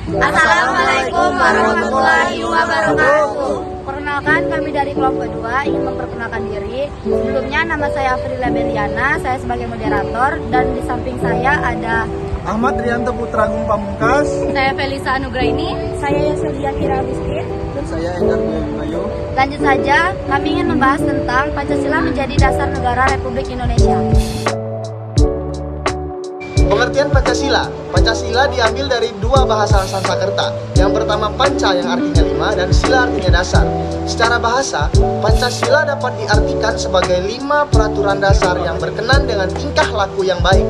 Assalamualaikum warahmatullahi wabarakatuh. Perkenalkan, kami dari kelompok 2 ingin memperkenalkan diri. Sebelumnya nama saya Frila Beliana, saya sebagai moderator, dan di samping saya ada Ahmad Rianto Putragung Pamungkas. saya Felisa Anugraini, saya Yoselia Kira Biskin. Dan saya Endar Mayu. Lanjut saja, kami ingin membahas tentang Pancasila menjadi dasar negara Republik Indonesia. Pengertian Pancasila. Pancasila diambil dari dua bahasa Sanskerta. Yang pertama panca yang artinya 5 dan sila artinya dasar. Secara bahasa, Pancasila dapat diartikan sebagai 5 peraturan dasar yang berkenan dengan tingkah laku yang baik.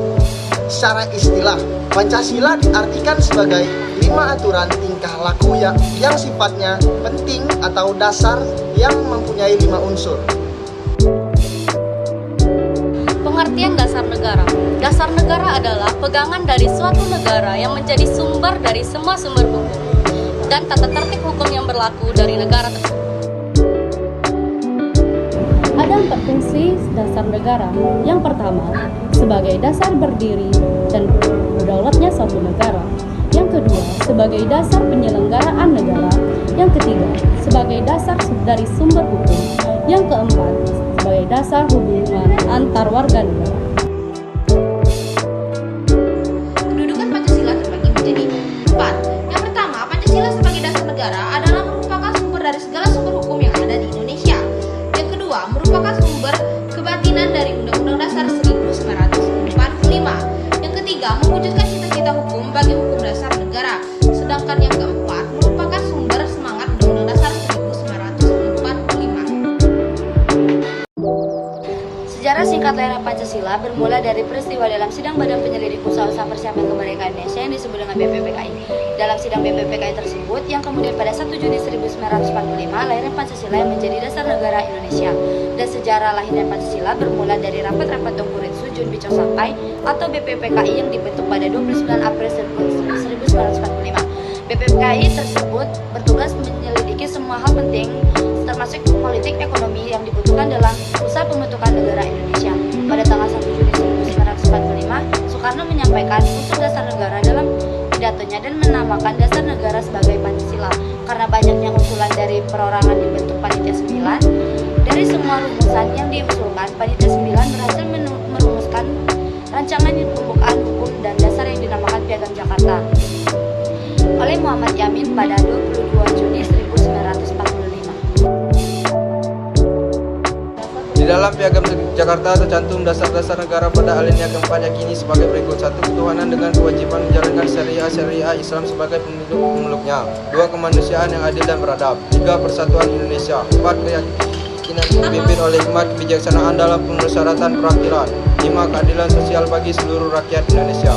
Secara istilah, Pancasila diartikan sebagai 5 aturan tingkah laku yang sifatnya penting atau dasar yang mempunyai 5 unsur. Pengertian dasar negara. Dasar negara adalah pegangan dari suatu negara yang menjadi sumber dari semua sumber hukum dan tata tertib hukum yang berlaku dari negara tersebut. Ada 4 fungsi dasar negara. Yang pertama, sebagai dasar berdiri dan berdaulatnya suatu negara. Yang kedua, sebagai dasar penyelenggaraan negara. Yang ketiga, sebagai dasar dari sumber hukum. Yang keempat, sebagai dasar hubungan antar warga negara. Kedudukan Pancasila terbagi menjadi 4. Yang pertama, Pancasila sebagai dasar negara adalah merupakan sumber dari segala sumber hukum yang ada di Indonesia. Yang kedua, merupakan sumber kebatinan dari Undang-Undang Dasar 1945. Yang ketiga, mewujudkan cita-cita hukum bagi hukum dasar negara. Sedangkan yang keempat, merupakan sumber semangat Undang-Undang Dasar 1945. Sejarah singkat lahirnya Pancasila bermula dari peristiwa dalam sidang Badan Penyelidik Usaha-usaha Persiapan Kemerdekaan Indonesia yang disebut dengan BPPKI. Dalam sidang BPPKI tersebut, yang kemudian pada 1 Juni 1945 lahirnya Pancasila yang menjadi dasar negara Indonesia. Dan sejarah lahirnya Pancasila bermula dari rapat-rapat Tongkuritsu Jun Bico Sampai atau BPPKI yang dibentuk pada 29 April 1945. BPPKI tersebut bertugas menyelidiki semua hal penting termasuk politik ekonomi yang dibutuhkan dalam usaha pembentukan negara Indonesia. Pada tanggal 1 Juni 1945, Soekarno menyampaikan usul dasar negara dalam pidatonya dan menamakan dasar negara sebagai Pancasila. Karena banyaknya usulan dari perorangan dibentuk Panitia 9, dari semua rumusan yang diusulkan, Panitia 9 berhasil merumuskan rancangan pembukaan hukum dan dasar yang dinamakan Piagam Jakarta oleh Muhammad Yamin pada 22 Juni 1945. Di dalam Piagam Jakarta tercantum dasar-dasar negara pada alinea keempat yakini sebagai berikut: 1. Ketuhanan dengan kewajiban menjalankan syariah Islam sebagai pemeluknya. 2. Kemanusiaan yang adil dan beradab. 3. Persatuan Indonesia. 4. Keyakinan dipimpin oleh hikmat kebijaksanaan dalam persyaratan perwakilan. 5. Keadilan sosial bagi seluruh rakyat Indonesia.